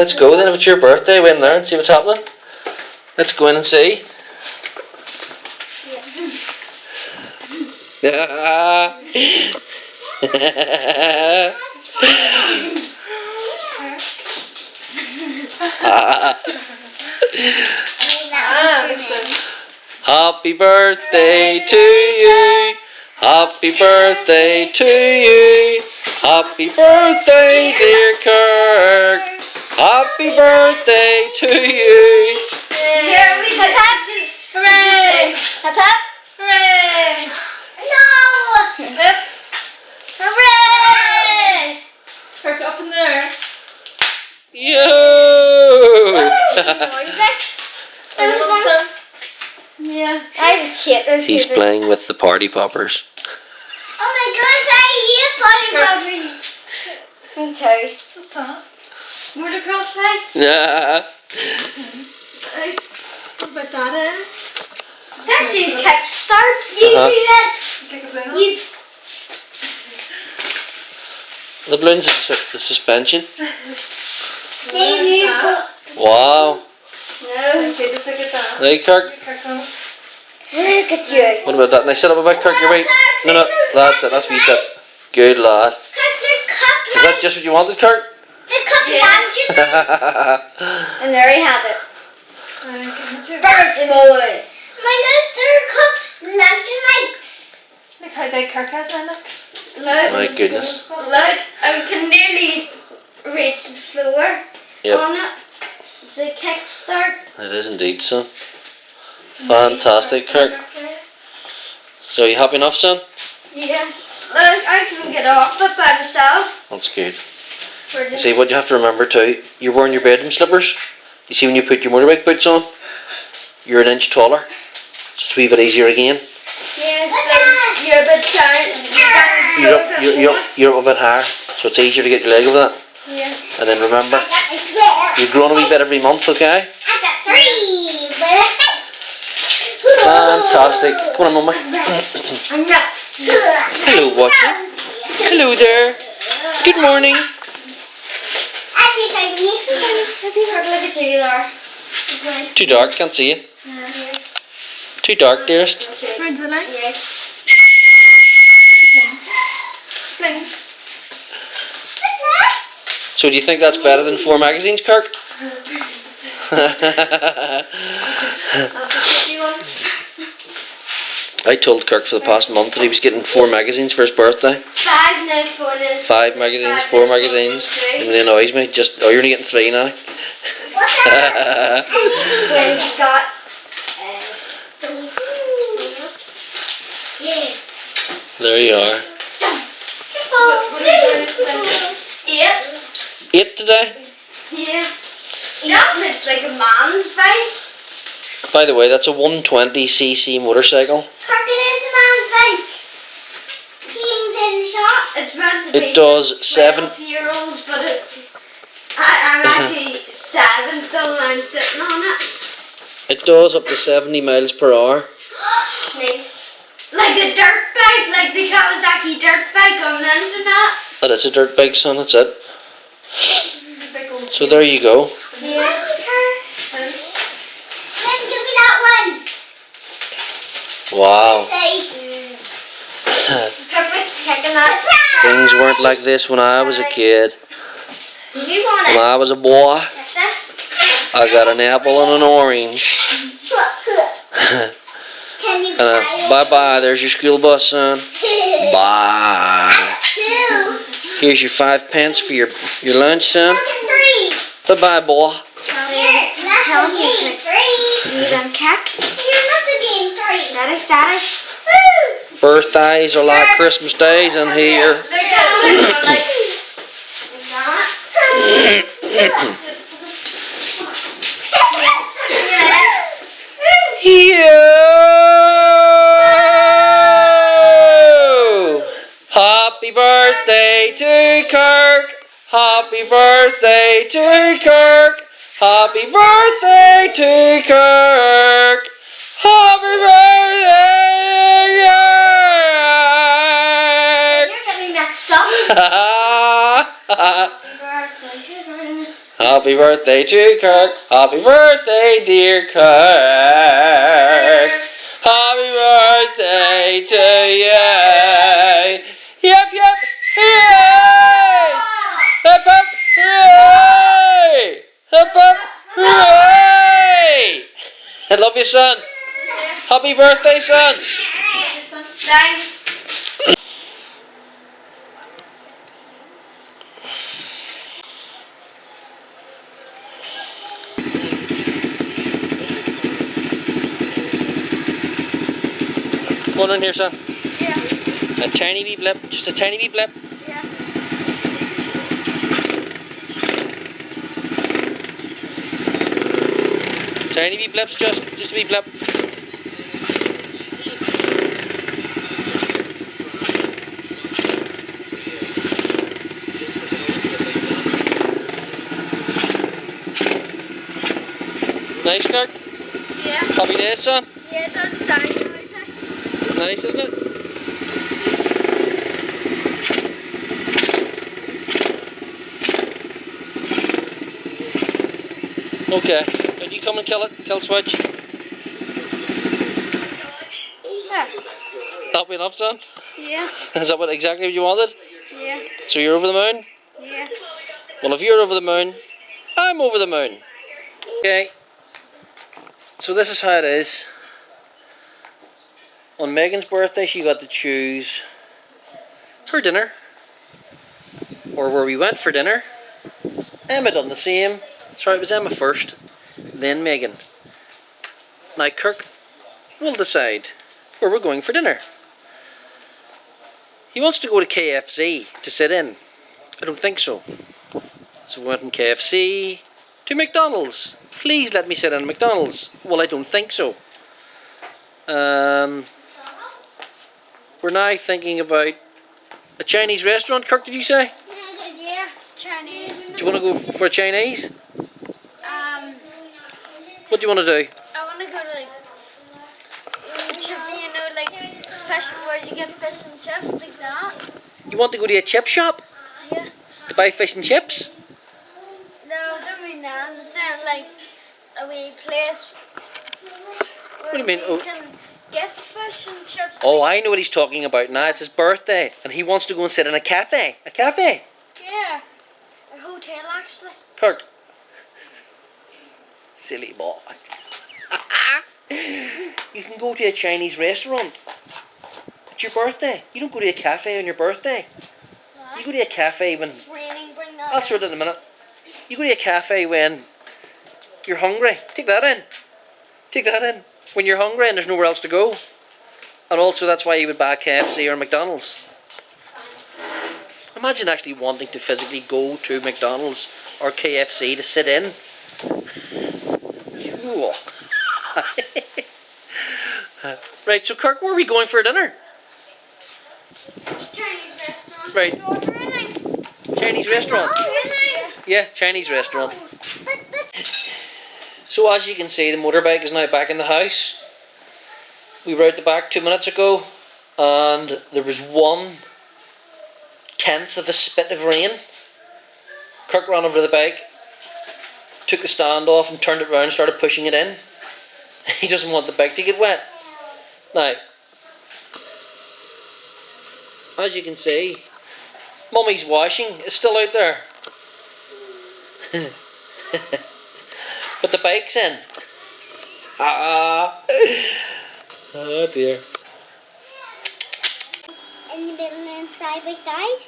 Let's go then. If it's your birthday, win there and see what's happening. Let's go in and see. Yeah. Happy birthday to you. Happy birthday to you. Happy birthday, dear Kirk. Happy birthday to you. Here we go. Hooray! Hop hop. Hooray! No! Hip. Hooray! Kirk up in there. Yo! There was one. Yeah. I just hit those. He's playing with the party poppers. Oh my gosh, I hear party poppers. Me too. What's that? Motocross play? Yeah. What about that, eh? It's actually a kickstart. You do that. Take a balloon. You. The balloons is the suspension. Maybe. Wow. No. Okay, just look at that. Hey, Kirk. Look at you. What about that? Now sit up a bit, Kirk. Your way. No, that's it. That's what you said. Good lad. Is that just what you wanted, Kirk? And there he has it. Birthday boy. My third cup lantern lights. Look how big Kirk has in it. Look. My goodness. Look, I can nearly reach the floor on it. It's a kickstart. It is indeed, son. Fantastic, Kirk. So, you happy enough, son? Yeah. Look, I can get off it by myself. That's good. You see, what you have to remember too, you're wearing your bedroom slippers. You see, when you put your motorbike boots on, you're an inch taller. So it's a wee bit easier again. Yeah, so you're a bit down. You're up a bit higher, so it's easier to get your leg over that. Yeah. And then remember, you're growing a wee bit every month, okay? I got 3, Fantastic. Come on, Mummy. I'm not. Hello, watching. Hello there. Good morning. Look at you there. Too dark, can't see you. Too dark, dearest. Where's the light? Yeah. Flings. What's that? So do you think that's better than 4 magazines, Kirk? I told Kirk for the past month that he was getting 4 magazines for his birthday. 5 now, 4 now. 5 magazines, 4 magazines. It really annoys me. Just, oh, you're only getting 3 now. When you got. Yeah. There you are. Stop. 8. 8 today? Yeah. That looks like a man's bike. By the way, that's a 120cc motorcycle. Kirk, it is a man's bike. He's in the shop. It's meant to be. It does 7. 12-year-olds, but it's. I'm actually 7 still, and I'm sitting on it. It does up to 70 miles per hour. It's nice. Like a dirt bike, like the Kawasaki dirt bike on the internet. That is a dirt bike, son, that's it. So there you go. Yeah. Then give me that one. Wow. Purpose kicking that. Things weren't like this when I was a kid. Do you want it? When I was a boy, Like this? I got an apple and an orange. Can you And bye-bye, there's your school bus, son. Bye. 2. Here's your 5 pence for your lunch, son. 3. Bye-bye, boy. Here's nothing being 3. You done cack? Here's nothing being 3. That is status. Woo! Birthdays are like Christmas days in here. Look at it. Like that. Yo! Happy birthday to Kirk. Happy birthday to Kirk. Happy birthday to Kirk. Happy birthday, Kirk. You're getting mixed up. Happy birthday to Kirk. Happy birthday, dear Kirk. Happy birthday to you. Yep, yep. Hooray! Hip, hip, hooray! Hip, hip, hooray! I love you, son. Happy birthday, son. Thanks. Go on in here, son. Yeah. A tiny wee blip. Just a tiny wee blip. Yeah. Tiny wee blips, just a wee blip. Nice, Kirk. Yeah. Happy days, son. Yeah, that sounds nice. Nice, isn't it? Okay. Did you come and kill it? Kill Switch? Yeah. Happy enough, son? Yeah. Is that exactly what you wanted? Yeah. So you're over the moon? Yeah. Well, if you're over the moon, I'm over the moon. Okay. So this is how it is. On Megan's birthday, she got to choose her dinner, or where we went for dinner. Emma done the same. Sorry, it was Emma first, then Megan. Now Kirk will decide where we're going for dinner. He wants to go to KFC to sit in. I don't think so. So we went from KFC to McDonald's. Please let me sit in McDonald's. Well, I don't think so. We're now thinking about a Chinese restaurant. Kirk, did you say? Yeah. Chinese. Do you want to go for a Chinese? What do you want to do? I want to go to like chippy, like fish where you get fish and chips like that. You want to go to a chip shop Yeah. to buy fish and chips? No, don't mean that. I'm just saying like a wee place where What do you mean? we Oh. can get fish and chips. Oh, like, I know what he's talking about now. It's his birthday, and he wants to go and sit in a cafe. A cafe. yeah. A hotel actually. Kirk. Silly boy. You can go to a Chinese restaurant. It's your birthday. You don't go to a cafe on your birthday. You go to a cafe when... It's raining, bring that I'll in. sort it in a minute. You go to a cafe when you're hungry. Take that in. Take that in. When you're hungry and there's nowhere else to go. And also that's why you would buy KFC or McDonald's. Imagine actually wanting to physically go to McDonald's or KFC to sit in. Ooh. Right, so Kirk, where are we going for dinner? Chinese restaurant. Right. No, it's raining. Chinese restaurant. Oh, raining. Yeah, Chinese restaurant. So as you can see, the motorbike is now back in the house. We were out the back 2 minutes ago, and there was 1/10 of a spit of rain. Kirk ran over the bike, took the stand off and turned it round and started pushing it in. He doesn't want the bike to get wet. Now, as you can see, Mummy's washing is still out there. But the bike's in. Ah. Oh dear. In the middle and side by side.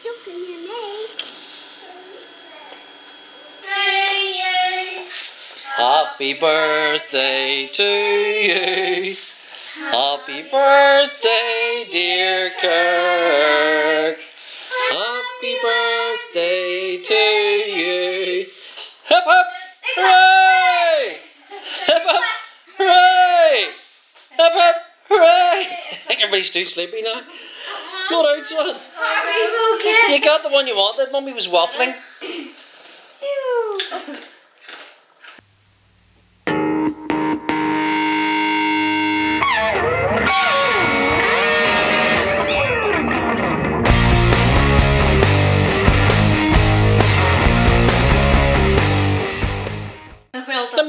Don't come near me. Happy birthday to you. Happy birthday, dear Kirk. Happy birthday to you. Hip hip, hooray! Hip hip, hooray! Hip hip, hooray! I think everybody's too sleepy now. Go out, son. You got the one you wanted. Mummy was waffling.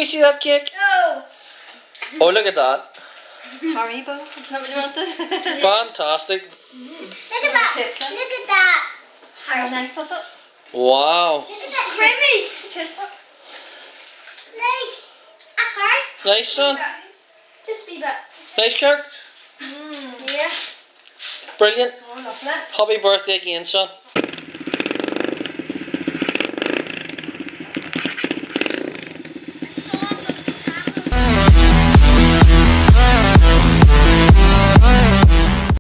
me see that cake. No. Oh, look at that. Haribo, isn't that what you wanted? Fantastic. Look at that. Taste it. Look at that. How nice is it? Wow. Look at that creamy. Taste it. Like a heart. Nice, son. Just be that. Nice, Kirk. Yeah. Brilliant. Oh, lovely. Happy birthday again, son.